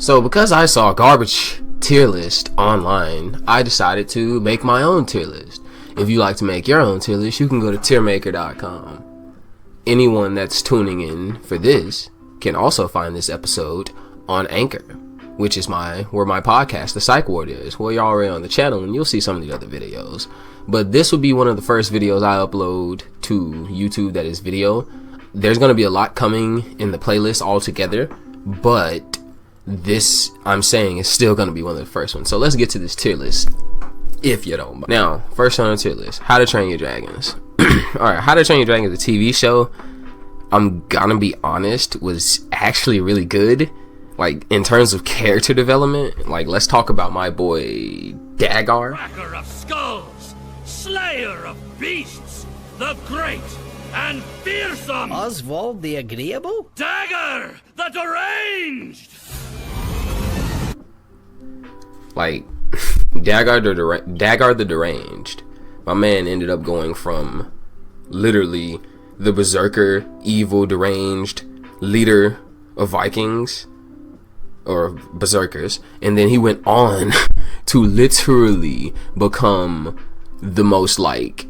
So because I saw a garbage tier list online, I decided to make my own tier list. If you like to make your own tier list, you can go to tiermaker.com. Anyone that's tuning in for this can also find this episode on Anchor, which is where my podcast, The Psych Ward, is. Well, you're already on the channel and you'll see some of the other videos. But this will be one of the first videos I upload to YouTube that is video. There's going to be a lot coming in the playlist altogether, but this, I'm saying, is still going to be one of the first ones. So let's get to this tier list, if you don't mind. Now, first on the tier list, How to Train Your Dragons. Alright, How to Train Your Dragons, the TV show, I'm gonna be honest, was actually really good. Like, in terms of character development, like, let's talk about my boy Dagar. Cracker of skulls, slayer of beasts, the great and fearsome Oswald the Agreeable? Dagger the deranged. Like, Dagar the deranged. My man ended up going from literally the berserker, evil, deranged leader of Vikings, or berserkers, and then he went on to literally become the most, like,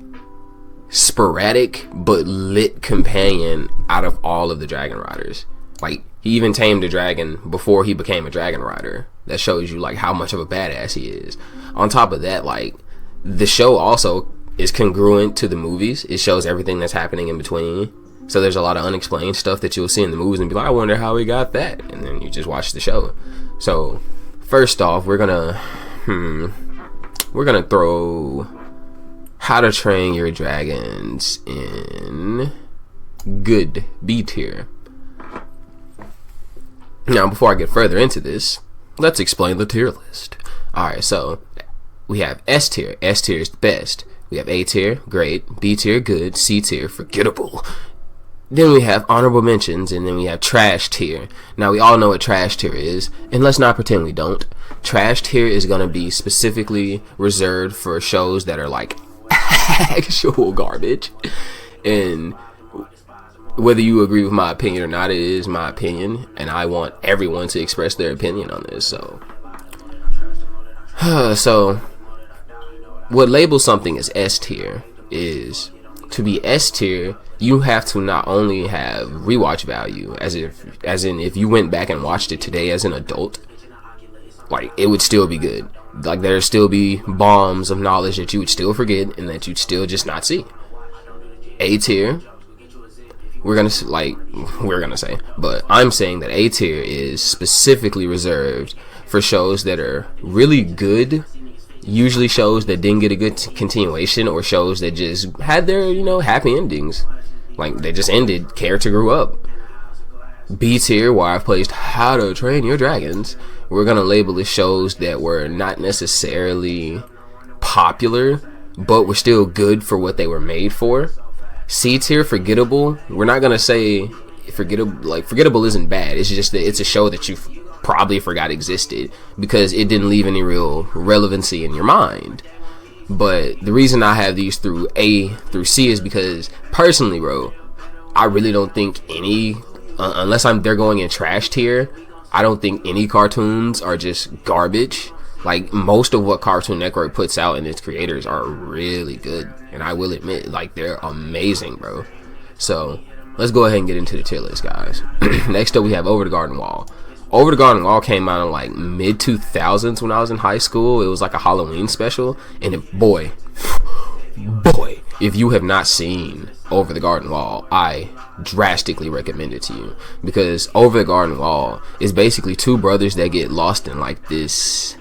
sporadic but lit companion out of all of the dragon riders. Like, he even tamed a dragon before he became a dragon rider. That shows you, like, how much of a badass he is. On top of that, like, the show also is congruent to the movies. It shows everything that's happening in between. So there's a lot of unexplained stuff that you'll see in the movies and be like, I wonder how he got that. And then you just watch the show. So first off, we're gonna throw How to Train Your Dragons in good B tier. Now, before I get further into this, let's explain the tier list. Alright, so we have S tier. S tier is the best. We have A tier, great. B tier, good. C tier, forgettable. Then we have honorable mentions, and then we have trash tier. Now, we all know what trash tier is, and let's not pretend we don't. Trash tier is going to be specifically reserved for shows that are, like, actual garbage. And whether you agree with my opinion or not, it is my opinion, and I want everyone to express their opinion on this. So what labels something as S tier is, to be S tier, you have to not only have rewatch value, as in if you went back and watched it today as an adult, like, it would still be good. Like, there'd still be bombs of knowledge that you would still forget and that you'd still just not see. A tier, but I'm saying that A tier is specifically reserved for shows that are really good, usually shows that didn't get a good continuation, or shows that just had their, happy endings. Like, they just ended, character grew up. B tier, where I've placed How to Train Your Dragons, we're gonna label the shows that were not necessarily popular, but were still good for what they were made for. C tier, forgettable, we're not gonna say forgettable isn't bad, it's just that it's a show that you probably forgot existed because it didn't leave any real relevancy in your mind. But the reason I have these through A through C is because, personally, bro, I really don't think any, unless they're going in trash tier, I don't think any cartoons are just garbage. Like, most of what Cartoon Network puts out and its creators are really good, and I will admit, like, they're amazing, bro. So let's go ahead and get into the tier list, guys. Next up, we have Over the Garden Wall. Over the Garden Wall came out in, like, mid 2000s when I was in high school. It was like a Halloween special, and boy, if you have not seen Over the Garden Wall, I drastically recommend it to you, because Over the Garden Wall is basically two brothers that get lost in, like, this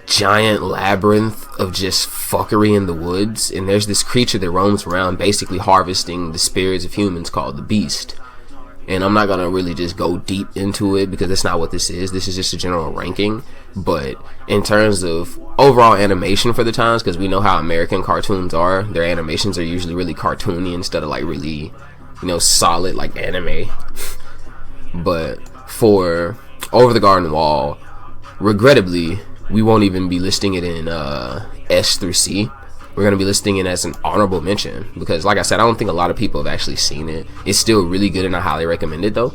giant labyrinth of just fuckery in the woods, and there's this creature that roams around basically harvesting the spirits of humans called the Beast. And I'm not gonna really just go deep into it because that's not what this is. This is just a general ranking. But in terms of overall animation for the times, because we know how American cartoons are, their animations are usually really cartoony instead of, like, really, solid, like, anime. But for Over the Garden Wall, regrettably, we won't even be listing it in S through C. We're going to be listing it as an honorable mention because, like I said, I don't think a lot of people have actually seen it. It's still really good and I highly recommend it, though.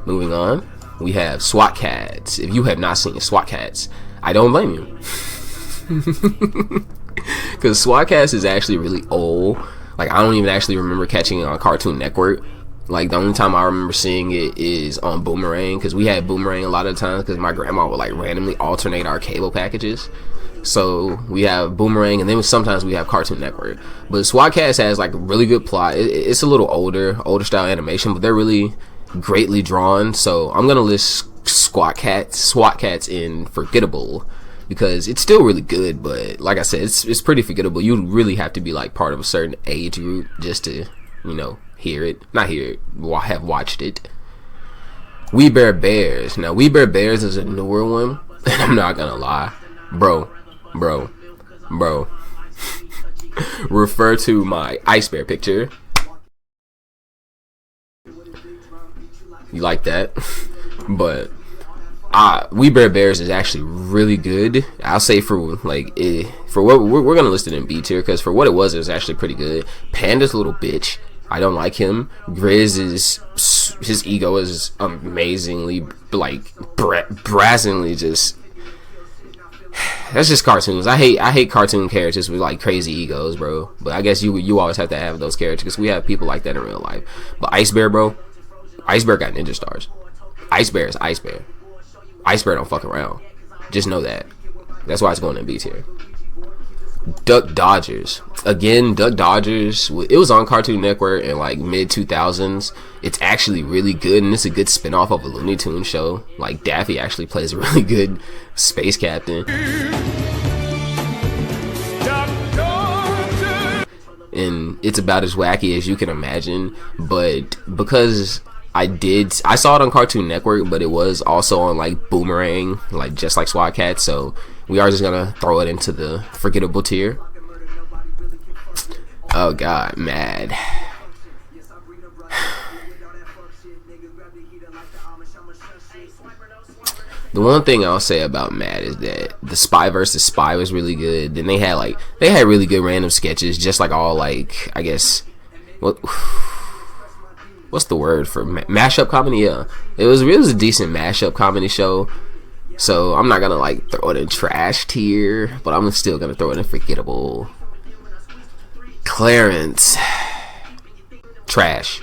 Moving on. We have SWAT Cats. If you have not seen SWAT Cats, I don't blame you. Because SWAT Cats is actually really old. Like, I don't even actually remember catching it on Cartoon Network. Like, the only time I remember seeing it is on Boomerang, because we had Boomerang a lot of times because my grandma would like randomly alternate our cable packages. So we have Boomerang, and then sometimes we have Cartoon Network. But SWAT Cats has like a really good plot. It's a little older style animation, but they're really greatly drawn. So I'm gonna list SWAT Cats in forgettable, because it's still really good, but like I said, it's pretty forgettable. You really have to be like part of a certain age group just to, have watched it. We Bare Bears. Now, We Bare Bears is a newer one, and I'm not gonna lie, bro. Refer to my Ice Bear picture. You like that? But We Bare Bears is actually really good. I'll say for what we're gonna list it in B tier, because for what it was actually pretty good. Panda's a little bitch. I don't like him. Grizz his ego is amazingly like brazenly just. That's just cartoons. I hate cartoon characters with like crazy egos, bro. But I guess you always have to have those characters, because we have people like that in real life. But Ice Bear, bro. Ice Bear got ninja stars. Ice Bear is Ice Bear. Ice Bear don't fuck around. Just know that. That's why it's going in B tier. Duck Dodgers. Again, Duck Dodgers, it was on Cartoon Network in like mid 2000s. It's actually really good, and it's a good spin-off of a Looney Tunes show. Like, Daffy actually plays a really good space captain. And it's about as wacky as you can imagine, but because I saw it on Cartoon Network, but it was also on like Boomerang, like just like SWAT Cats, so we are just gonna throw it into the forgettable tier. Oh god, Mad. The one thing I'll say about Mad is that the Spy vs. Spy was really good. Then they had really good random sketches, just like all like, I guess, what's the word for mashup comedy? Yeah, it was a decent mashup comedy show. So I'm not gonna like throw it in trash tier, but I'm still gonna throw it in forgettable. Clarence, trash,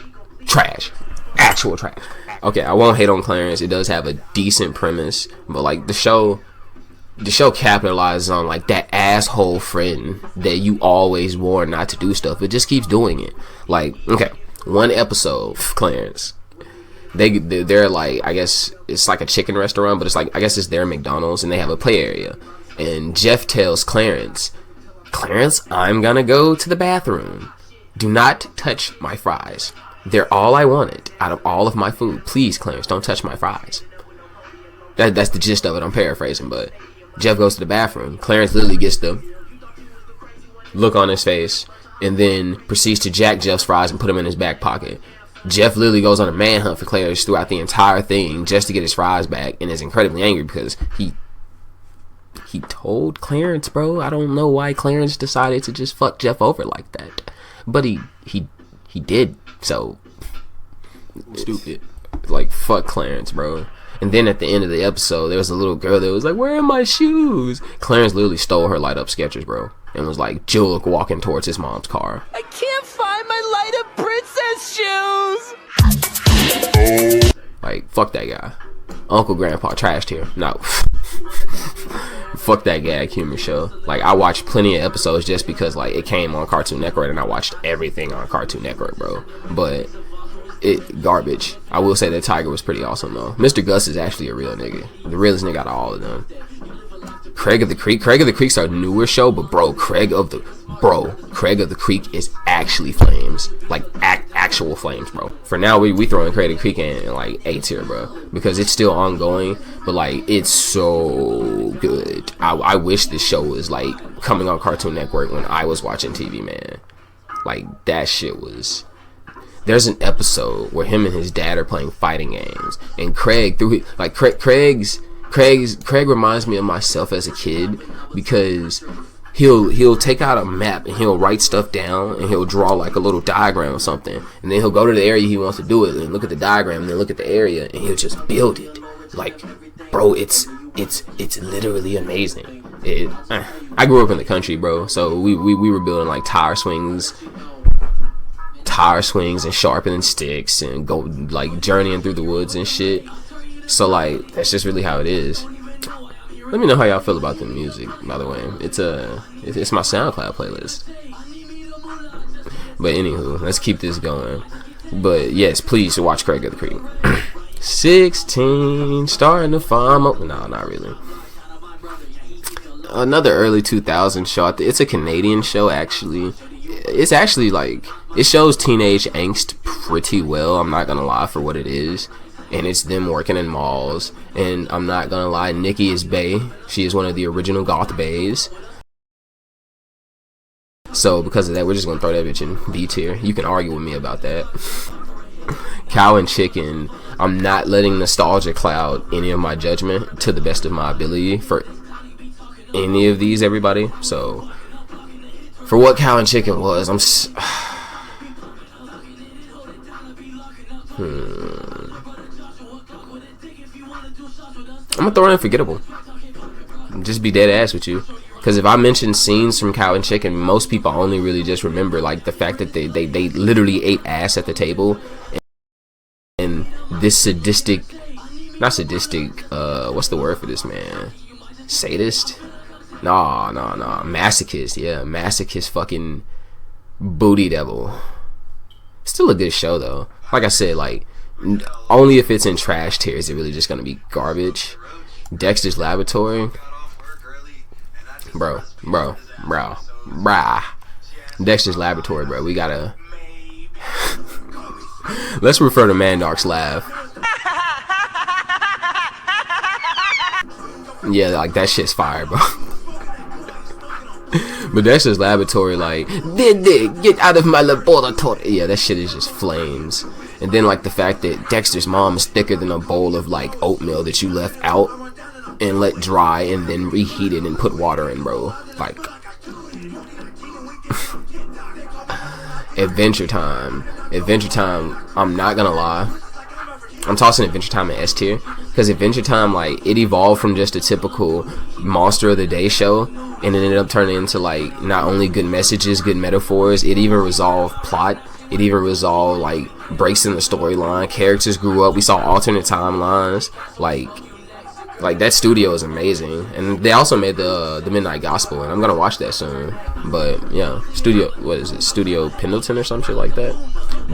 actual trash. Okay, I won't hate on Clarence. It does have a decent premise, but like the show capitalizes on like that asshole friend that you always warn not to do stuff. It just keeps doing it. Like, okay, one episode, Clarence. They're like, I guess it's like a chicken restaurant, but it's like, I guess it's their McDonald's, and they have a play area. And Jeff tells Clarence, I'm gonna go to the bathroom. Do not touch my fries. They're all I wanted out of all of my food. Please, Clarence, don't touch my fries. That's the gist of it. I'm paraphrasing, but Jeff goes to the bathroom. Clarence literally gets the look on his face and then proceeds to jack Jeff's fries and put them in his back pocket. Jeff literally goes on a manhunt for Clarence throughout the entire thing just to get his fries back, and is incredibly angry because he told Clarence, bro. I don't know why Clarence decided to just fuck Jeff over like that, but he did. So stupid. Like, fuck Clarence, bro. And then at the end of the episode, there was a little girl that was like, "Where are my shoes?" Clarence literally stole her light up Skechers, bro, and was like Julek walking towards his mom's car. I can't find my light up princess shoes. Like, fuck that guy. Uncle Grandpa trashed here. No. Fuck that gag humor show. Like, I watched plenty of episodes just because like it came on Cartoon Network, and I watched everything on Cartoon Network, bro. But it garbage. I will say that Tiger was pretty awesome though. Mr. Gus is actually a real nigga. The realest nigga out of all of them. Craig of the Creek's our newer show, but bro, Craig of the Creek is actually flames. Like actual flames, bro. For now, we throwing Craig of the Creek in like A tier, bro, because it's still ongoing, but like it's so good. I wish this show was like coming on Cartoon Network when I was watching TV, man. Like, that shit was. There's an episode where him and his dad are playing fighting games, and Craig Craig reminds me of myself as a kid, because he'll take out a map and he'll write stuff down and he'll draw like a little diagram or something, and then he'll go to the area he wants to do it and look at the diagram and then look at the area and he'll just build it. Like, bro, it's literally amazing. I grew up in the country, bro, so we were building like tire swings and sharpening sticks and go like journeying through the woods and shit. So like that's just really how it is. Let me know how y'all feel about the music, by the way. It's my SoundCloud playlist. But anywho, let's keep this going. But yes, please watch Craig of the Creek. 16, starting to farm up. No, not really. Another early 2000s show. It's a Canadian show, actually. It's actually like, it shows teenage angst pretty well, I'm not gonna lie, for what it is. And it's them working in malls. And I'm not gonna lie, Nikki is bae. She is one of the original goth baes. So because of that, we're just gonna throw that bitch in B tier. You can argue with me about that. Cow and Chicken. I'm not letting nostalgia cloud any of my judgment to the best of my ability for any of these, everybody. So for what Cow and Chicken was, I'm gonna throw in Forgettable. Just be dead ass with you, because if I mention scenes from Cow and Chicken, most people only really just remember like the fact that they literally ate ass at the table, and this sadistic, not sadistic, what's the word for this, man? Sadist? Nah, masochist. Yeah, masochist fucking booty devil. Still a good show though. Like I said, like only if it's in trash tier is it really just gonna be garbage. Dexter's Laboratory, bro. Dexter's Laboratory, bro. We gotta let's refer to Mandark's laugh. Yeah, like that shit's fire, bro. But Dexter's Laboratory, like, get out of my laboratory. Yeah, that shit is just flames. And then like the fact that Dexter's mom is thicker than a bowl of like oatmeal that you left out and let dry and then reheat it and put water in, bro. Like Adventure Time, I'm not gonna lie, I'm tossing Adventure Time in S tier, because Adventure Time, like, it evolved from just a typical monster of the day show, and it ended up turning into like not only good messages, good metaphors, it even resolved plot, it even resolved like breaks in the storyline, characters grew up, we saw alternate timelines, like that studio is amazing. And they also made the Midnight Gospel, and I'm gonna watch that soon. But yeah, Studio Pendleton or some shit like that.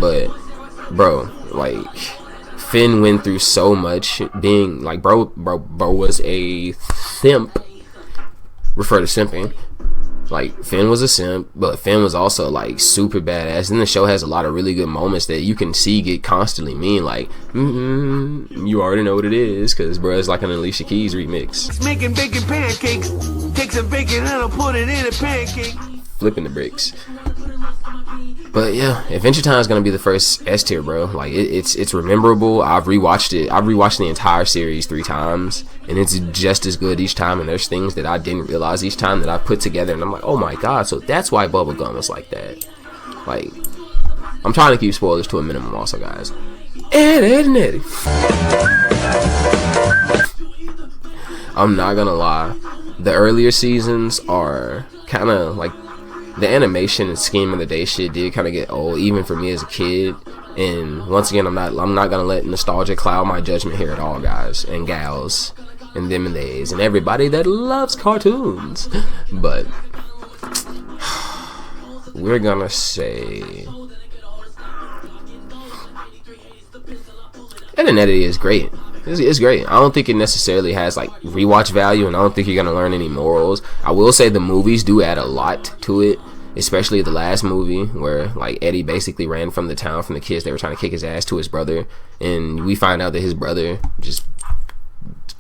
But bro, like Finn went through so much, being like bro was a simp. Refer to simping. Like Finn was a simp, but Finn was also like super badass. And the show has a lot of really good moments that you can see get constantly mean. Like, you already know what it is, because bro, it's like an Alicia Keys remix. Making bacon pancakes, take some bacon and I'll put it in a pancake. Flipping the bricks. But yeah, Adventure Time is gonna be the first S tier, bro. Like it's memorable. I've rewatched it. I've rewatched the entire series 3 times, and it's just as good each time. And there's things that I didn't realize each time that I put together, and I'm like, oh my god, so that's why Bubblegum was like that. Like, I'm trying to keep spoilers to a minimum, also, guys. Eddie. I'm not gonna lie, the earlier seasons are kind of like, the animation and scheme of the day shit did kind of get old, even for me as a kid. And once again, I'm not gonna let nostalgia cloud my judgment here at all, guys and gals and them and theys and everybody that loves cartoons. But we're gonna say Ed and Eddie is great. It's great. I don't think it necessarily has like rewatch value, and I don't think you're gonna learn any morals. I will say the movies do add a lot to it, especially the last movie where like Eddie basically ran from the town from the kids that were trying to kick his ass to his brother, and we find out that his brother just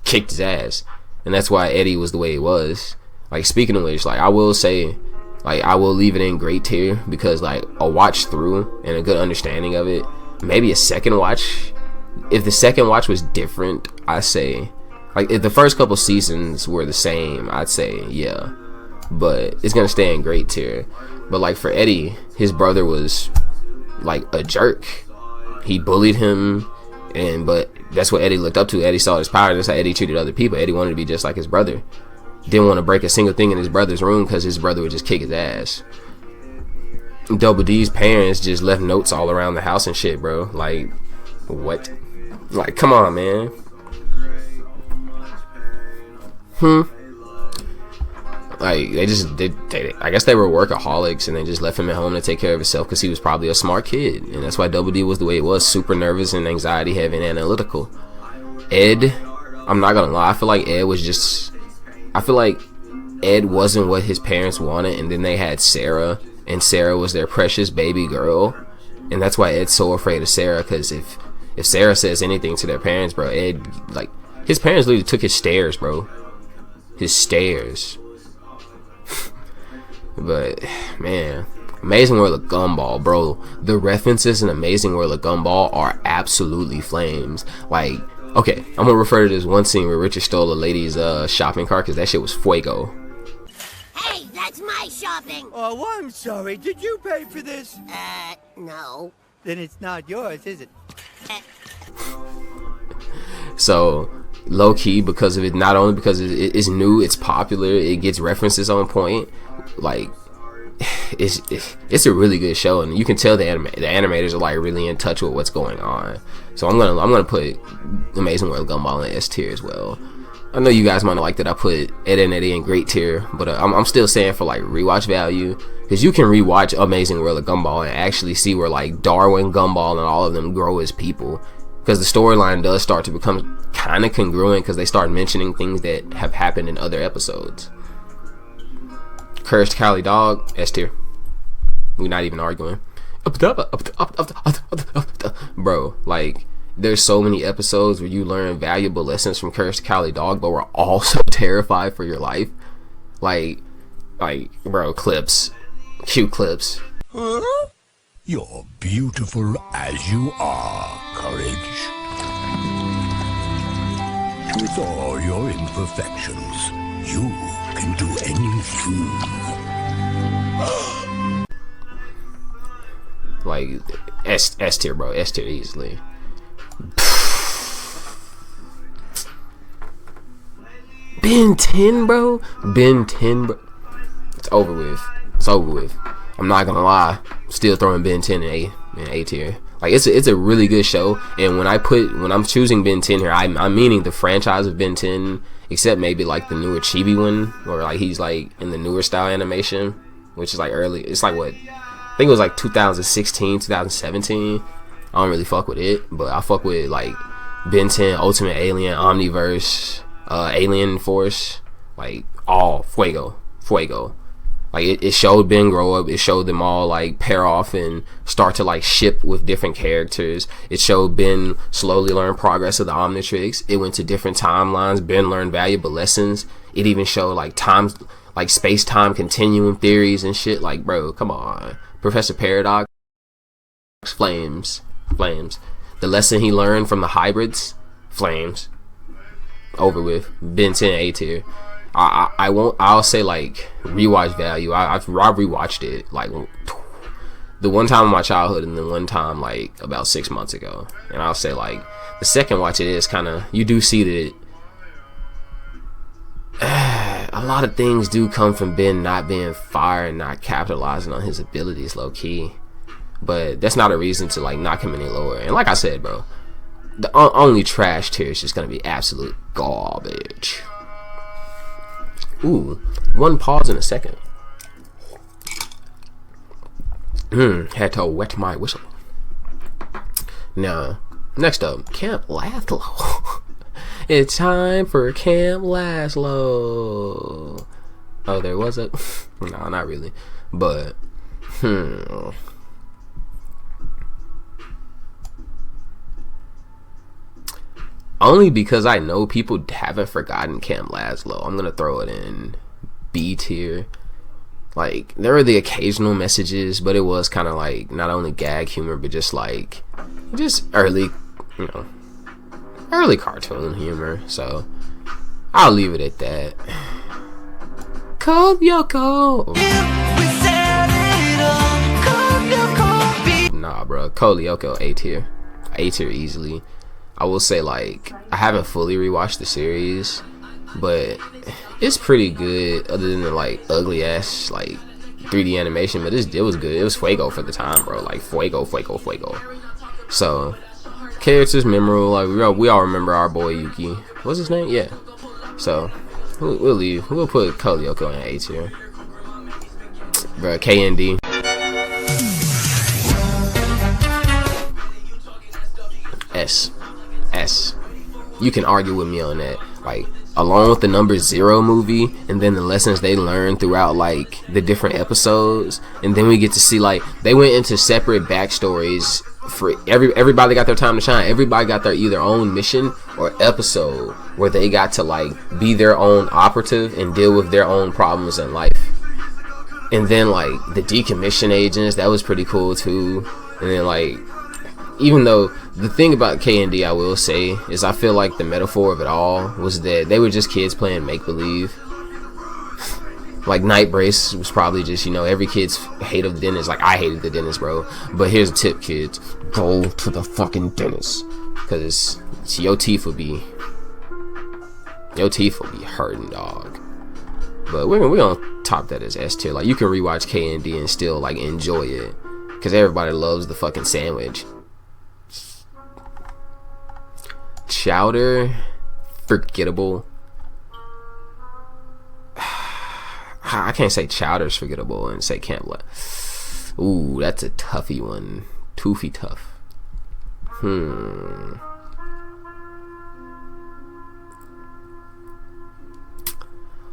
kicked his ass, and that's why Eddie was the way he was. Like, speaking of which, like, I will say, like, I will leave it in great tier, because like a watch through and a good understanding of it, maybe a second watch. If the second watch was different, I say, like, if the first couple seasons were the same, I'd say, yeah. but it's gonna stay in great tier. But like for Eddie, his brother was like a jerk. He bullied him, but that's what Eddie looked up to. Eddie saw his power. That's how Eddie treated other people. Eddie wanted to be just like his brother. Didn't want to break a single thing in his brother's room because his brother would just kick his ass. Double D's parents just left notes all around the house and shit, bro. Like, what? Like, come on, man. Like, I guess they were workaholics, and they just left him at home to take care of himself because he was probably a smart kid, and that's why Double D was the way it was, super nervous and anxiety heavy and analytical. Ed, I'm not gonna lie, I feel like Ed wasn't what his parents wanted, and then they had Sarah, and Sarah was their precious baby girl, and that's why Ed's so afraid of Sarah, because if Sarah says anything to their parents, bro, Ed, like, his parents literally took his stairs, bro. His stairs. But man, Amazing World of Gumball, bro, the references in Amazing World of Gumball are absolutely flames. Like, okay, I'm gonna refer to this one scene where Richard stole a lady's shopping cart, because that shit was fuego. Hey, that's my shopping. Oh, I'm sorry. Did you pay for this? No. Then it's not yours, is it? So low key, because of it, not only because it's new, it's popular, it gets references on point. Like, it's a really good show, and you can tell the animators are like really in touch with what's going on. So I'm gonna put Amazing World of Gumball in S tier as well. I know you guys might not like that I put Ed and Eddie in great tier, but I'm still saying for like rewatch value, because you can rewatch Amazing World of Gumball and actually see where like Darwin, Gumball, and all of them grow as people, because the storyline does start to become kind of congruent, because they start mentioning things that have happened in other episodes. Courage the Cowardly Dog, S tier. We're not even arguing. Bro, like, there's so many episodes where you learn valuable lessons from Courage the Cowardly Dog, but we're also terrified for your life. Like, bro, clips. Cute clips. Huh? You're beautiful as you are, Courage. With all your imperfections, you can do anything. Like, S tier, bro. S tier easily. Ben 10, bro. Ben 10, bro. It's over with. It's over with. I'm not gonna lie. Still throwing Ben 10 in A tier. Like, it's a really good show. And when I'm choosing Ben 10 here, I'm meaning the franchise of Ben 10, except maybe like the newer Chibi one, where like he's like in the newer style animation, which is like early. It's like what, I think it was like 2016, 2017. I don't really fuck with it, but I fuck with like Ben 10, Ultimate Alien, Omniverse, Alien Force, like all fuego. Like, it showed Ben grow up. It showed them all like pair off and start to like ship with different characters. It showed Ben slowly learn progress of the Omnitrix. It went to different timelines. Ben learned valuable lessons. It even showed like times, like space-time continuum theories and shit. Like, bro, come on. Professor Paradox, flames. The lesson he learned from the hybrids, flames. Over with. Ben 10 A tier. I'll say like rewatch value. I've rewatched it like the one time in my childhood, and then one time like about 6 months ago. And I'll say like the second watch, it is kind of, you do see that a lot of things do come from Ben not being fire and not capitalizing on his abilities low key. But that's not a reason to like knock him any lower. And like I said, bro, the only trash tier is just gonna be absolute garbage. Ooh, one pause in a second. Had to wet my whistle. Now, next up, Camp Laszlo. It's time for Camp Laszlo. Oh, there was a... No, not really. But, only because I know people haven't forgotten Camp Laszlo, I'm gonna throw it in B tier. Like, there were the occasional messages, but it was kind of like not only gag humor, but just like early cartoon humor. So I'll leave it at that. Code Lyoko. Nah, bro. Code Lyoko A tier. A tier easily. I will say, like, I haven't fully rewatched the series, but it's pretty good other than the, like, ugly ass, like, 3D animation, but it was good. It was fuego for the time, bro. Like, fuego. So, characters memorable. Like, we all remember our boy Yuki. What's his name? Yeah. So, we'll leave. We'll put Code Lyoko in A tier. Bro, KND. S. You can argue with me on that. Like, along with the number 0 movie, and then the lessons they learned throughout, like, the different episodes, and then we get to see, like, they went into separate backstories for everybody got their time to shine. Everybody got their either own mission or episode where they got to, like, be their own operative and deal with their own problems in life. And then, like, the decommission agents, that was pretty cool too. And then, like, even though the thing about KND, I will say, is I feel like the metaphor of it all was that they were just kids playing make-believe. Like, Night Brace was probably just, you know, every kid's hate of the dentist. Like, I hated the dentist, bro. But here's a tip, kids. Go to the fucking dentist. Because your teeth will be hurting, dog. But we're gonna top that as S tier. Like, you can rewatch KND and still, like, enjoy it. Because everybody loves the fucking sandwich. Chowder, forgettable. I can't say Chowder's forgettable and say Camp Blood. Ooh, that's a toughy one. Toofy tough.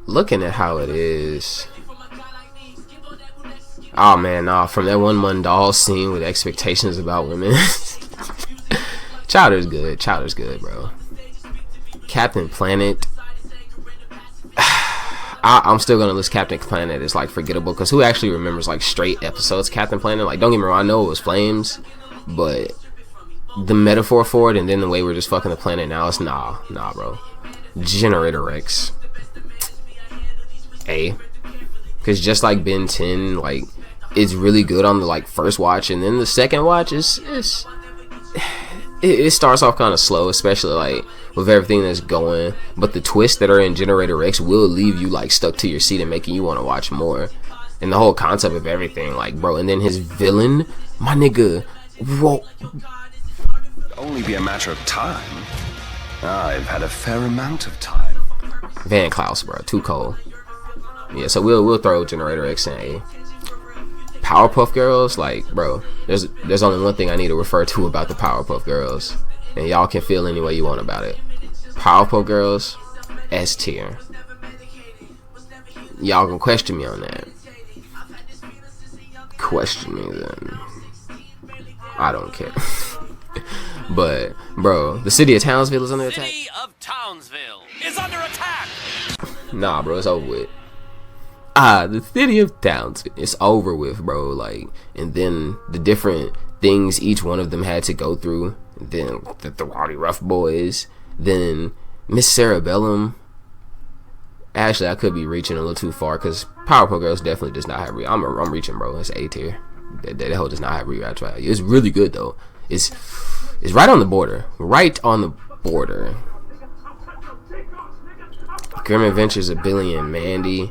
Looking at how it is. Oh man, nah, from that one Mundal scene with expectations about women. Chowder's good, bro. Captain Planet. I'm still gonna list Captain Planet as, like, forgettable, because who actually remembers, like, straight episodes Captain Planet? Like, don't get me wrong, I know it was flames, but the metaphor for it and then the way we're just fucking the planet now, it's nah, bro. Generator Rex. A. Because just like Ben 10, like, it's really good on the, like, first watch, and then the second watch it starts off kind of slow, especially, like, with everything that's going, but the twists that are in Generator Rex will leave you, like, stuck to your seat and making you want to watch more. And the whole concept of everything, like, bro, and then his villain, my nigga, whoa. Only be a matter of time. I've had a fair amount of time. Van Klaus, bro, too cold. Yeah, so we'll throw Generator X in A. Powerpuff Girls, like, bro, there's only one thing I need to refer to about the Powerpuff Girls, and y'all can feel any way you want about it. Powerpuff Girls, S tier. Y'all can question me on that. Question me then. I don't care. But, bro, the city of Townsville is under attack. City of Townsville is under attack. Nah, bro, it's over with. The city of Townsville, it's over with, bro. Like, and then the different things each one of them had to go through. Then the Rowdy Rough Boys. Then Miss Cerebellum. Actually, I could be reaching a little too far, because Powerpuff Girls definitely does not have I'm reaching, bro. It's A tier. That whole does not have rewatch value. It's really good though. It's right on the border. Right on the border. Grim Adventures of Billy and Mandy.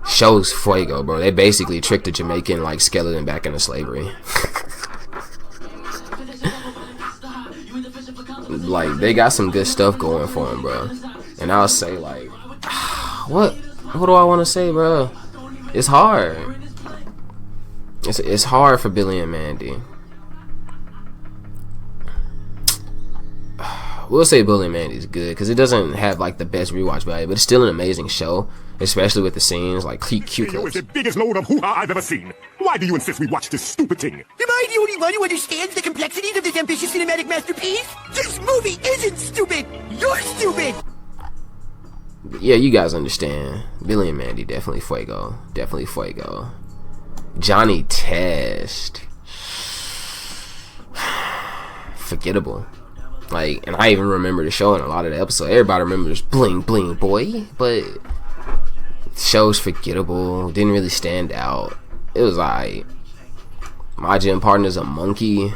Shows fuego, bro. They basically tricked the Jamaican, like, skeleton back into slavery. Like, they got some good stuff going for them, bro. And I'll say, like, what do I want to say, bro? It's hard. It's hard for Billy and Mandy. We'll say Billy and Mandy's good, because it doesn't have, like, the best rewatch value, but it's still an amazing show, especially with the scenes, like, cute It's the biggest load of hoo-ha I've ever seen. Why do you insist we watch this stupid thing? Am I the only one who understands the complexities of this ambitious cinematic masterpiece? This movie isn't stupid! You're stupid! Yeah, you guys understand. Billy and Mandy, definitely fuego. Definitely fuego. Johnny Test. Forgettable. Like, and I even remember the show in a lot of the episodes. Everybody remembers Bling Bling Boy, but show's forgettable. Didn't really stand out. It was like My Gym Partner's a Monkey.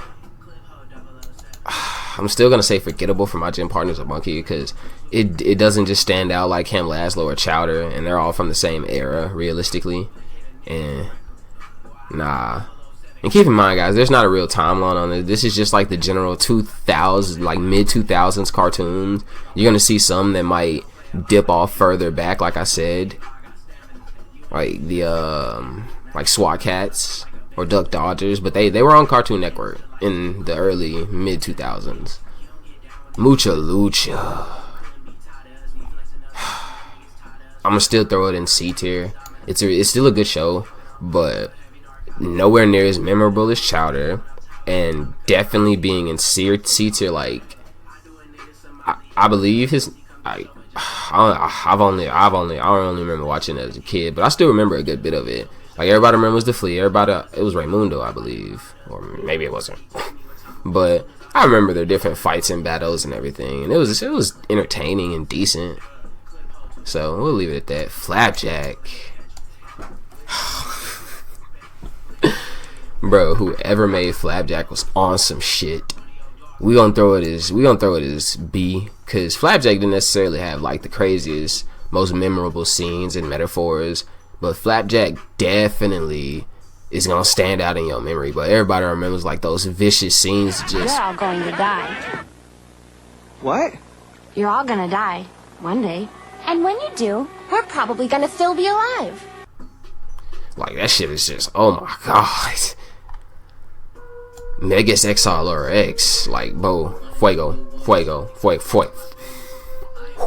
I'm still gonna say forgettable for My Gym Partner's a Monkey because it doesn't just stand out like Cam Laszlo or Chowder, and they're all from the same era realistically. And nah. And keep in mind, guys, there's not a real timeline on this. This is just like the general 2000s, like mid 2000s cartoons. You're gonna see some that might dip off further back, like I said, like the like SWAT Cats or Duck Dodgers, but they were on Cartoon Network in the early mid 2000s. Mucha Lucha. I'm gonna still throw it in C tier. It's still a good show, but nowhere near as memorable as Chowder, and definitely being in C tier. Like I believe I only remember watching it as a kid, but I still remember a good bit of it. Like everybody remembers the Flea. It was Raymundo, I believe, or maybe it wasn't. But I remember their different fights and battles and everything, and it was entertaining and decent. So we'll leave it at that. Flapjack. Bro, whoever made Flapjack was on some shit. We gonna throw it as B, cause Flapjack didn't necessarily have like the craziest, most memorable scenes and metaphors, but Flapjack definitely is gonna stand out in your memory. But everybody remembers like those vicious scenes. Just you're all going to die. What? You're all gonna die one day, and when you do, we're probably gonna still be alive. Like that shit is just, oh my god. Megas XLR-X, like, bro, fuego.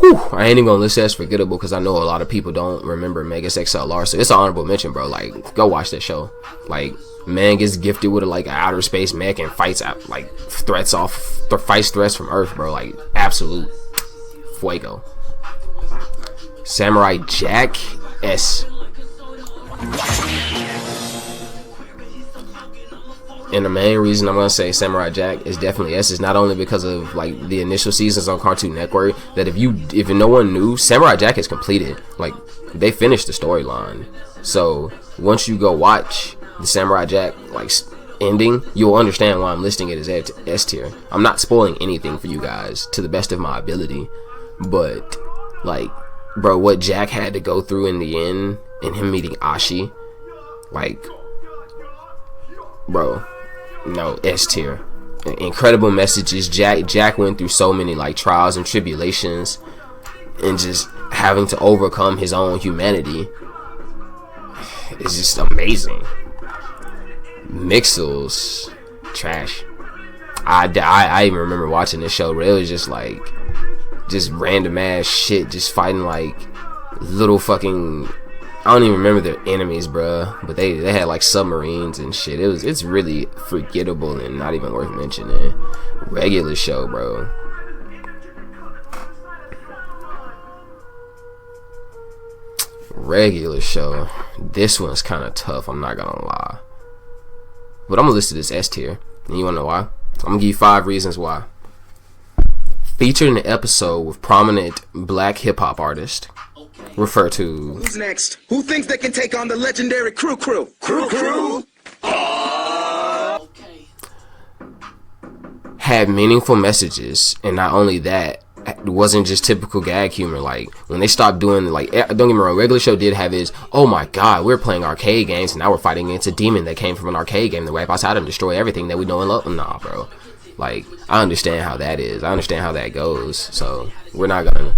Whew, I ain't even gonna list that as forgettable because I know a lot of people don't remember Megas XLR, so it's an honorable mention, bro. Like, go watch that show. Like, man gets gifted with like an outer space mech and fights out, like, fights threats from Earth, bro. Like, absolute fuego. Samurai Jack S. And the main reason I'm gonna say Samurai Jack is definitely S is not only because of like the initial seasons on Cartoon Network, that if no one knew, Samurai Jack is completed. Like, they finished the storyline. So once you go watch the Samurai Jack like ending, you'll understand why I'm listing it as S tier. I'm not spoiling anything for you guys to the best of my ability, but like, bro, what Jack had to go through in the end, and him meeting Ashi, like, bro. No, S tier. Incredible messages. Jack went through so many like trials and tribulations, and just having to overcome his own humanity. It's just amazing. Mixels, trash. I even remember watching this show where it was just like, just random ass shit, just fighting like little fucking, I don't even remember their enemies, bruh, but they had like submarines and shit. It's really forgettable and not even worth mentioning. Regular Show, bro. Regular Show. This one's kind of tough, I'm not gonna lie, but I'm gonna list it as S tier, and you wanna know why? I'm gonna give you 5 reasons why. Featured in the episode with prominent black hip-hop artist refer to. Who's next? Who thinks they can take on the legendary Crew? Had meaningful messages, and not only that, it wasn't just typical gag humor. Like, when they stopped doing, like, don't get me wrong, Regular Show did have his, oh my god, we're playing arcade games and now we're fighting against a demon that came from an arcade game to wipe us out and destroy everything that we know and love. Nah, bro. Like, I understand how that is. I understand how that goes. So we're not gonna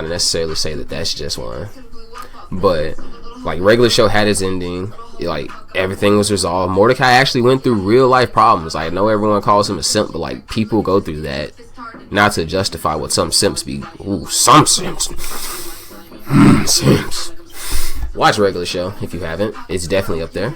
necessarily say that that's just one. But like, Regular Show had its ending. Like, everything was resolved. Mordecai actually went through real life problems. I know everyone calls him a simp, but like, people go through that. Not to justify what some simps be. Ooh, some simps. Simps. Watch Regular Show if you haven't. It's definitely up there.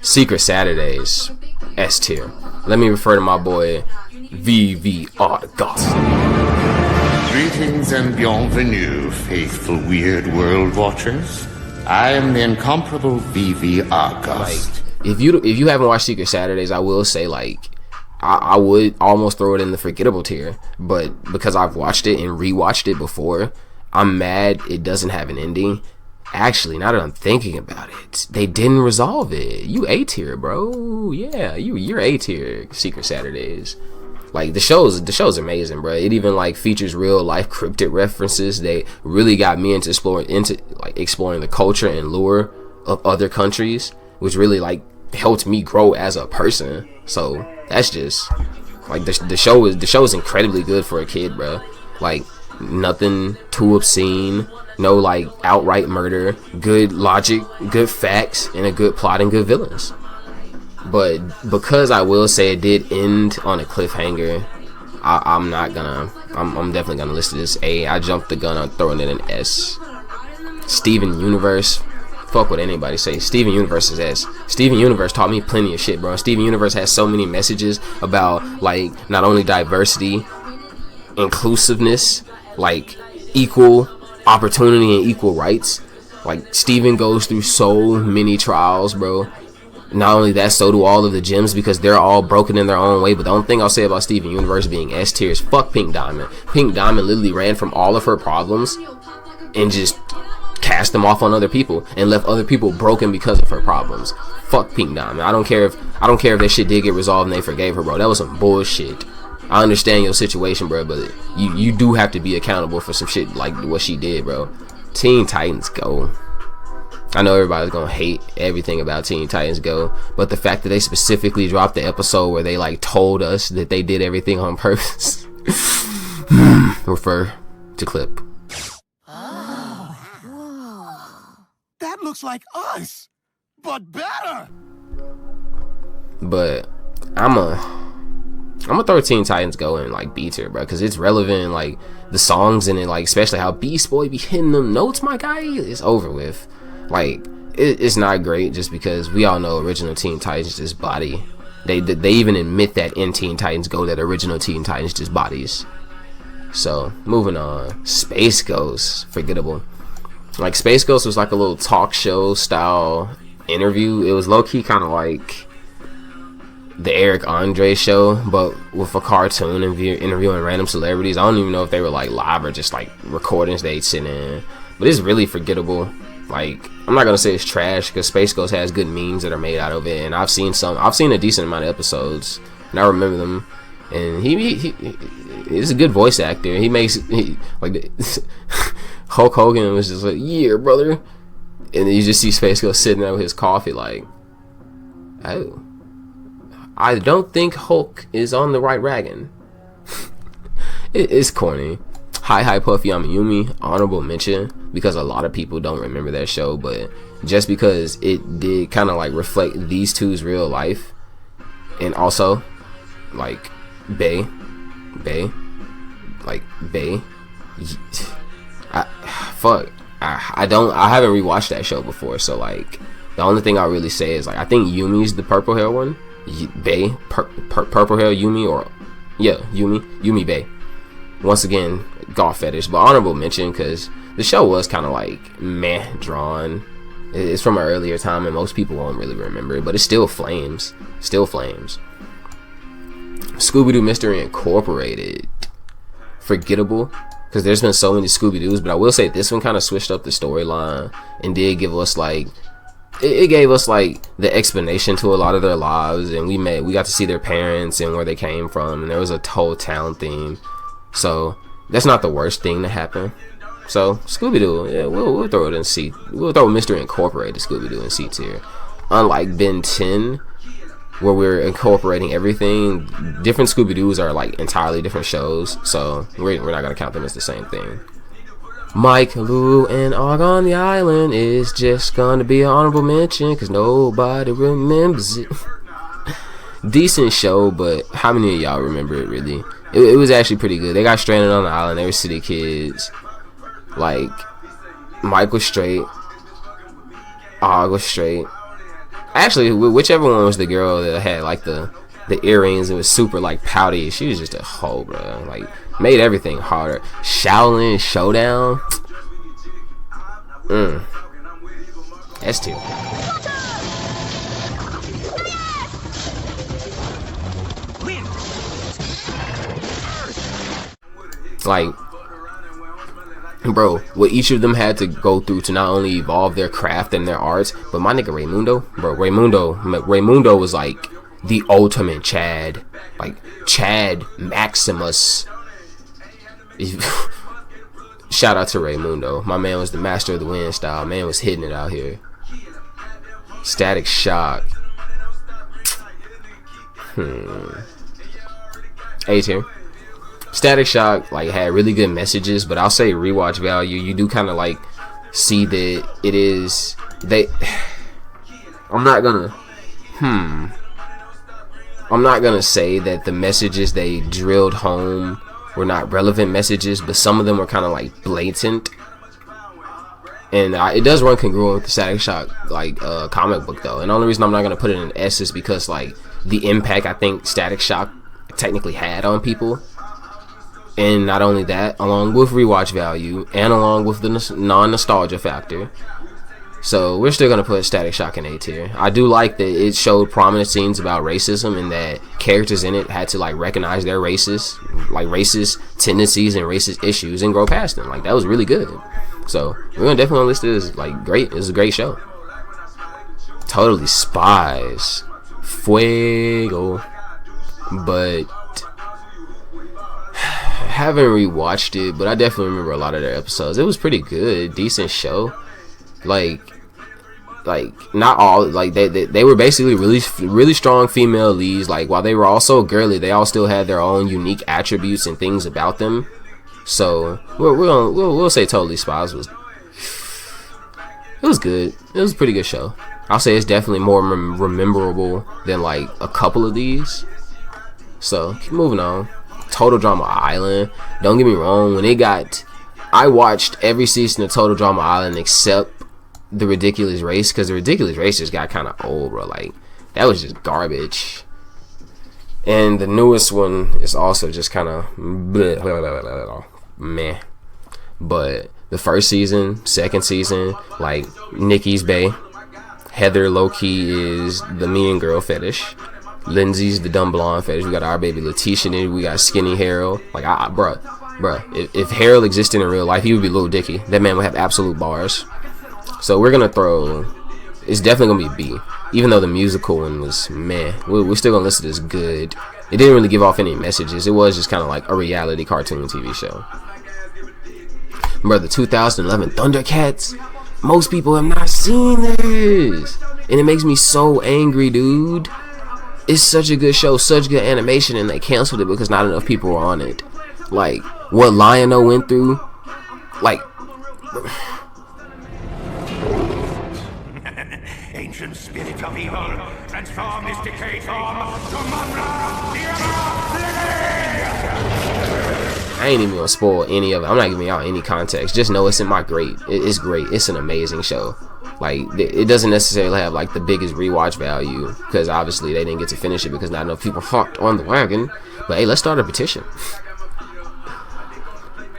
Secret Saturdays, S tier. Let me refer to my boy VVR Goth. Greetings and bienvenue, faithful Weird World watchers. I am the incomparable VVR Goth. Like, if you haven't watched Secret Saturdays, I will say, like, I would almost throw it in the forgettable tier, but because I've watched it and rewatched it before, I'm mad it doesn't have an ending. Actually, now that I'm thinking about it, they didn't resolve it. You A tier, bro. Yeah, you're A tier. Secret Saturdays. Like, the show's amazing, bro. It even like features real life cryptid references. They really got me into exploring the culture and lore of other countries, which really like helped me grow as a person. So that's just like the show is incredibly good for a kid, bro. Like, nothing too obscene, no like outright murder, good logic, good facts, and a good plot and good villains. But because I will say it did end on a cliffhanger, I'm definitely gonna list this A. I jumped the gun on throwing it an S. Steven Universe, fuck what anybody say. Steven Universe is S. Steven Universe taught me plenty of shit, bro. Steven Universe has so many messages about like not only diversity, inclusiveness, like equal opportunity and equal rights. Like, Steven goes through so many trials, bro. Not only that, so do all of the gems, because they're all broken in their own way. But the only thing I'll say about Steven Universe being S tier is fuck Pink Diamond. Pink Diamond literally ran from all of her problems and just cast them off on other people and left other people broken because of her problems. Fuck Pink Diamond. I don't care if that shit did get resolved and they forgave her, bro. That was some bullshit. I understand your situation, bro, but you do have to be accountable for some shit like what she did, bro. Teen Titans Go. I know everybody's gonna hate everything about Teen Titans Go, but the fact that they specifically dropped the episode where they like told us that they did everything on purpose. Refer to clip. That looks like us, but better. But I'm gonna throw Teen Titans Go in like B tier, bro, because it's relevant. Like, the songs in it, like especially how Beast Boy be hitting them notes, my guy, it's over with. Like, it's not great just because we all know original Teen Titans just body. They even admit that in Teen Titans Go that original Teen Titans just bodies. So moving on, Space Ghost, forgettable. Like, Space Ghost was like a little talk show style interview. It was low key kind of like the Eric Andre show, but with a cartoon interviewing random celebrities. I don't even know if they were like live or just like recordings they'd sit in, but it's really forgettable. Like, I'm not gonna say it's trash because Space Ghost has good memes that are made out of it, and I've seen a decent amount of episodes and I remember them. And he is a good voice actor. Hulk Hogan was just like, yeah, brother, and then you just see Space Ghost sitting there with his coffee like, oh, I don't think Hulk is on the right wagon. It's corny. Hi Puffy Amiyumi, honorable mention, because a lot of people don't remember that show, but just because it did kind of like reflect these two's real life, and also like Bae, I haven't rewatched that show before, so like the only thing I'll really say is like I think Yumi's the purple hair one. Bae, purple hair Yumi, or yeah, Yumi Bae. Once again, golf fetish, but honorable mention because the show was kind of like meh drawn. It's from an earlier time and most people won't really remember it, but it still flames. Scooby-Doo Mystery Incorporated, forgettable because there's been so many Scooby-Doos, but I will say this one kind of switched up the storyline and did give us like it gave us like the explanation to a lot of their lives, and we got to see their parents and where they came from, and there was a whole town theme. So that's not the worst thing to happen. So Scooby-Doo, yeah, we'll throw it in C. We'll throw Mystery Incorporated Scooby-Doo in C tier. Unlike Ben 10, where we're incorporating everything, different Scooby-Doos are like entirely different shows, so we're not gonna count them as the same thing. Mike, Lou, and Og on the Island is just gonna be an honorable mention because nobody remembers it. Decent show, but how many of y'all remember it really? It was actually pretty good. They got stranded on the island. They were city kids. Like, Mike was straight, Og was straight. Actually, whichever one was the girl that had like the earrings and was super like pouty, she was just a hoe, bro. Like, made everything harder. Shaolin Showdown. S tier. Like, bro, what each of them had to go through to not only evolve their craft and their arts, but my nigga Raymundo was like the ultimate Chad, like Chad Maximus. Shout out to Raymundo. My man was the master of the wind style. Man was hitting it out here. Static Shock. A tier. Static Shock like had really good messages, but I'll say rewatch value. You do kind of like see that it is I'm not gonna say that the messages they drilled home were not relevant messages, but some of them were kind of like blatant, and it does run congruent with the Static Shock like comic book though. And the only reason I'm not gonna put it in S is because like the impact I think Static Shock technically had on people. And not only that, along with rewatch value and along with the non-nostalgia factor. So we're still going to put Static Shock in A tier. I do like that it showed prominent scenes about racism and that characters in it had to like recognize their racist tendencies and racist issues and grow past them. Like that was really good. So we're going to definitely list it as like great. It's a great show. Totally Spies. Fuego. But haven't rewatched it, but I definitely remember a lot of their episodes. It was pretty good, decent show. Like not all, like they were basically really strong female leads. Like while they were also girly, they all still had their own unique attributes and things about them. So we'll say Totally Spies was good. It was a pretty good show. I'll say it's definitely more rememberable than like a couple of these. So keep moving on. Total Drama Island. Don't get me wrong, I watched every season of Total Drama Island except The Ridiculous Race, because The Ridiculous Race just got kind of old, bro. Like that was just garbage. And the newest one is also just kind of meh. But the first season, second season, like Nikki's bae, Heather low-key is the mean girl fetish, Lindsay's the dumb blonde fetish. We got our baby Letitia in it. We got Skinny Harold. Like, bruh. If Harold existed in real life, he would be Lil Dicky. That man would have absolute bars. So we're gonna throw. It's definitely gonna be B. Even though the musical one was meh, we're still gonna list it as good. It didn't really give off any messages. It was just kind of like a reality cartoon TV show. Bro, the 2011 Thundercats. Most people have not seen this, and it makes me so angry, dude. It's such a good show, such good animation, and they canceled it because not enough people were on it. Like, what Lion-O went through, like... Ancient spirit of evil, transform this decayed form to Mumra, the I ain't even gonna spoil any of it. I'm not giving y'all any context. Just know it's in my great. It's great. It's an amazing show. Like, it doesn't necessarily have like the biggest rewatch value because obviously they didn't get to finish it because not enough people hopped on the wagon. But hey, let's start a petition.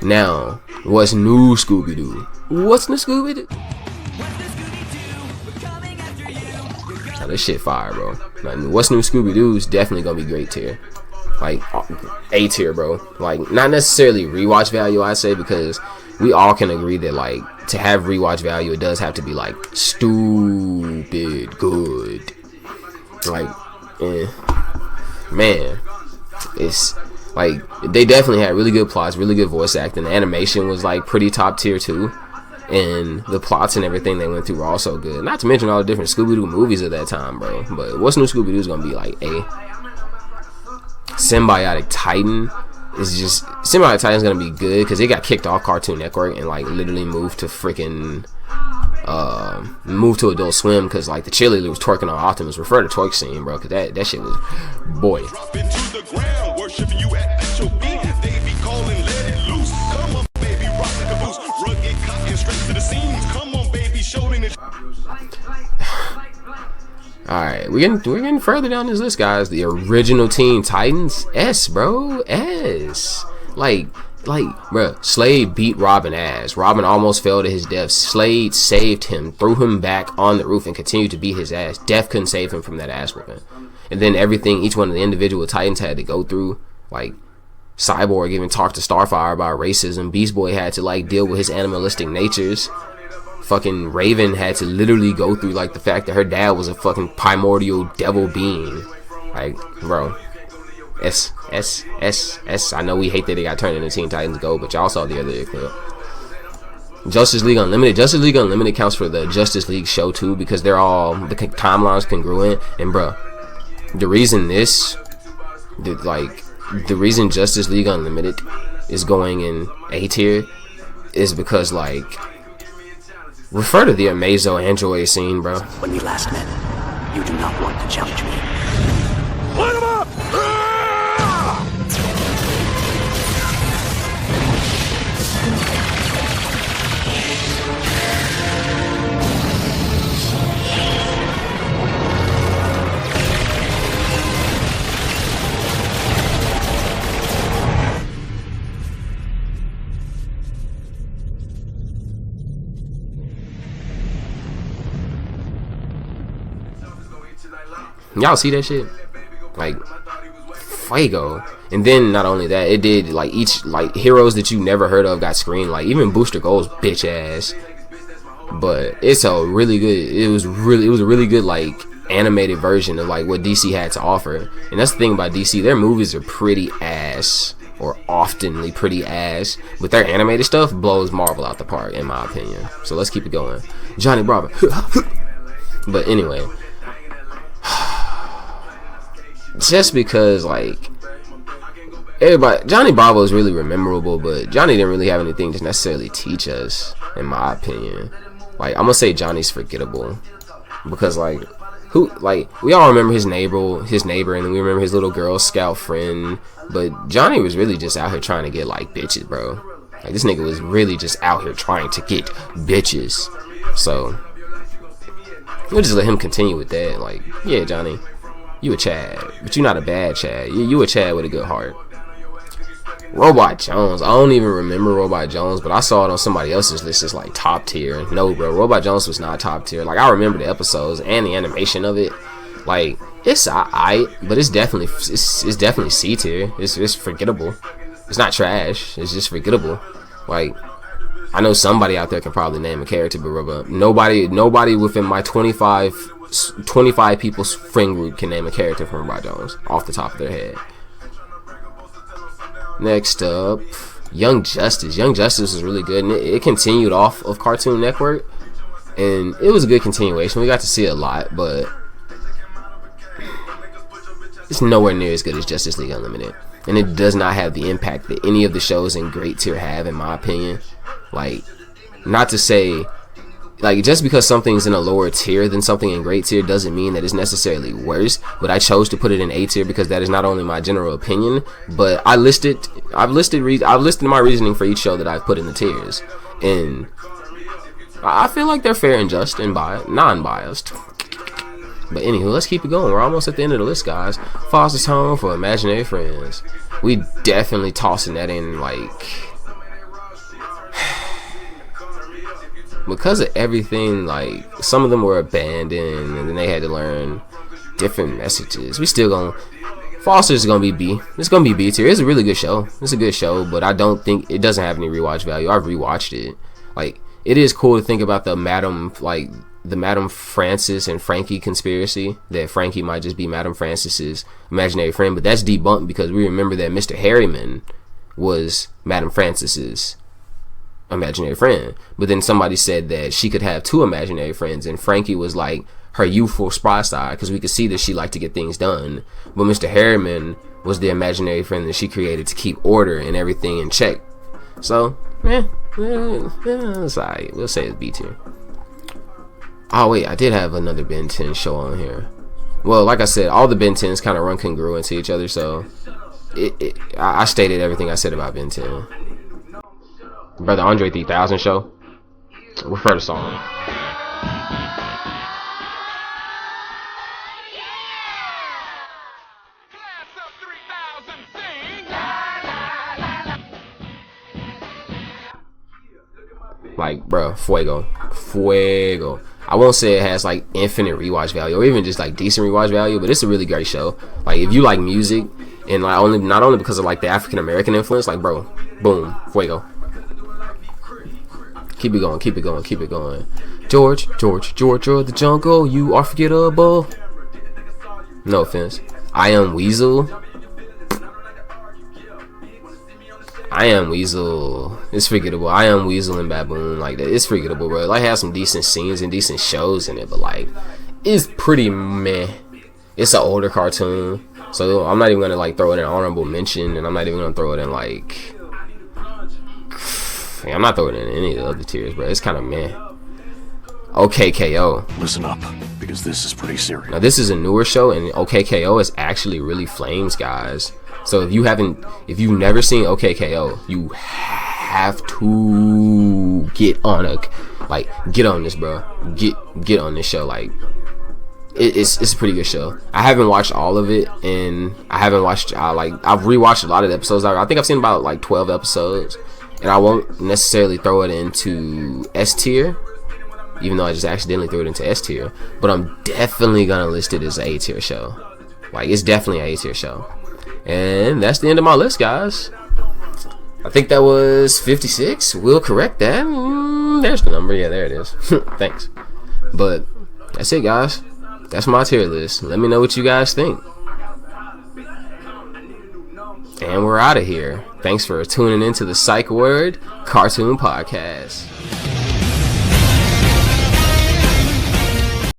Now, what's new, Scooby-Doo? What's new, Scooby-Doo? Now, this shit fire, bro. Like, what's new, Scooby-Doo is definitely gonna be great tier. Like, A tier, bro. Like, not necessarily rewatch value, I say, because we all can agree that, like, to have rewatch value, it does have to be, like, stupid good. Like, man, it's, like, they definitely had really good plots, really good voice acting. The animation was, like, pretty top tier, too. And the plots and everything they went through were also good. Not to mention all the different Scooby-Doo movies of that time, bro. But what's new, Scooby-Doo is gonna be, like, A. Symbiotic Titan is just Symbiotic Titan's gonna be good because it got kicked off Cartoon Network and like literally moved to freaking Adult Swim because like the cheerleader was twerking on Optimus. Refer to twerk scene, bro, because that shit was boy. Alright, we're getting further down this list, guys. The original Teen Titans, S, bro, S. Like, bro, Slade beat Robin ass. Robin almost fell to his death. Slade saved him, threw him back on the roof, and continued to beat his ass. Death couldn't save him from that ass whooping. And then everything each one of the individual Titans had to go through, like, Cyborg even talked to Starfire about racism. Beast Boy had to like deal with his animalistic natures. Fucking Raven had to literally go through like the fact that her dad was a fucking primordial devil being. Like, bro, S. I know we hate that they got turned into Teen Titans Go, but y'all saw the other clip. Justice League Unlimited. Justice League Unlimited counts for the Justice League show too, because they're all the timelines congruent. And bro, the reason the reason Justice League Unlimited is going in A tier is because like, refer to the Amazo Android scene, bro. When we last met, you do not want to challenge me. Light him up! Y'all see that shit? Like, Fuego. And then not only that, it did like each like heroes that you never heard of got screened. Like even Booster Gold's bitch ass. But it's a really good. It was a really good like animated version of like what DC had to offer. And that's the thing about DC. Their movies are pretty ass, or oftenly pretty ass, but their animated stuff blows Marvel out the park, in my opinion. So let's keep it going. Johnny Bravo. But anyway. Just because like everybody, Johnny Bravo is really memorable, but Johnny didn't really have anything to necessarily teach us, in my opinion. Like I'm gonna say Johnny's forgettable because like we all remember his neighbor, and then we remember his little Girl Scout friend, but Johnny was really just out here trying to get like bitches, bro. Like this nigga was really just out here trying to get bitches. So we'll just let him continue with that. Like, yeah, Johnny, you a Chad, but you not a bad Chad. You a Chad with a good heart. Robot Jones. I don't even remember Robot Jones, but I saw it on somebody else's list as like top tier. No, bro, Robot Jones was not top tier. Like I remember the episodes and the animation of it. Like it's alright, but it's definitely C tier. It's forgettable. It's not trash. It's just forgettable. Like I know somebody out there can probably name a character, but nobody within my 25 people's friend group can name a character from Robot Jones off the top of their head. Next up, Young Justice. Young Justice was really good, and it continued off of Cartoon Network, and it was a good continuation. We got to see a lot, but it's nowhere near as good as Justice League Unlimited, and it does not have the impact that any of the shows in Great Tier have, in my opinion. Like, not to say, like, just because something's in a lower tier than something in Great Tier doesn't mean that it's necessarily worse, but I chose to put it in A tier because that is not only my general opinion, but I've listed my reasoning for each show that I've put in the tiers, and I feel like they're fair and just and non-biased. But anywho, let's keep it going. We're almost at the end of the list, guys. Foster's Home for Imaginary Friends. We definitely tossing that in, like, because of everything. Like some of them were abandoned, and then they had to learn different messages. We still gonna Foster's gonna be B. It's gonna be B tier. It's a really good show. It's a good show, but I don't think it doesn't have any rewatch value. I've rewatched it. Like it is cool to think about the Madam Francis and Frankie conspiracy, that Frankie might just be Madam Francis's imaginary friend, but that's debunked because we remember that Mr. Harriman was Madam Francis's imaginary friend. But then somebody said that she could have two imaginary friends, and Frankie was like her youthful spry side, because we could see that she liked to get things done, but Mr. Harriman was the imaginary friend that she created to keep order and everything in check. So it's alright. We'll say it's B tier. Oh wait, I did have another Ben 10 show on here. Well, like I said, all the Ben 10s kind of run congruent to each other, so I stated everything I said about Ben 10. Brother Andre 3000 show. Refer to song. Like, bro, Fuego. I won't say it has like infinite rewatch value or even just like decent rewatch value, but it's a really great show. Like if you like music and like not only because of like the African American influence, like bro, boom, fuego. Keep it going, keep it going, keep it going. George of the jungle, you are forgettable. No offense. I Am Weasel. It's forgettable. I Am Weasel and Baboon, like that. It's forgettable, bro. Like, has some decent scenes and decent shows in it, but like, it's pretty meh. It's an older cartoon, so I'm not even gonna like throw it in honorable mention, and I'm not even gonna throw it in like. I'm not throwing it in any of the other tiers, bro. It's kind of meh. OKKO. Listen up, because this is pretty serious. Now this is a newer show, and OKKO is actually really flames, guys. So if you've never seen OKKO, you have to get on this, bro. Get on this show. Like, it's a pretty good show. I haven't watched all of it, and I've rewatched a lot of the episodes. I think I've seen about like 12 episodes, and I won't necessarily throw it into S tier, even though I just accidentally threw it into S tier. But I'm definitely gonna list it as an A tier show. Like, it's definitely an A tier show. And that's the end of my list, guys. I think that was 56. We'll correct that. There's the number. Yeah, there it is. Thanks. But that's it, guys. That's my tier list. Let me know what you guys think. And we're out of here. Thanks for tuning into the Psych Word Cartoon Podcast.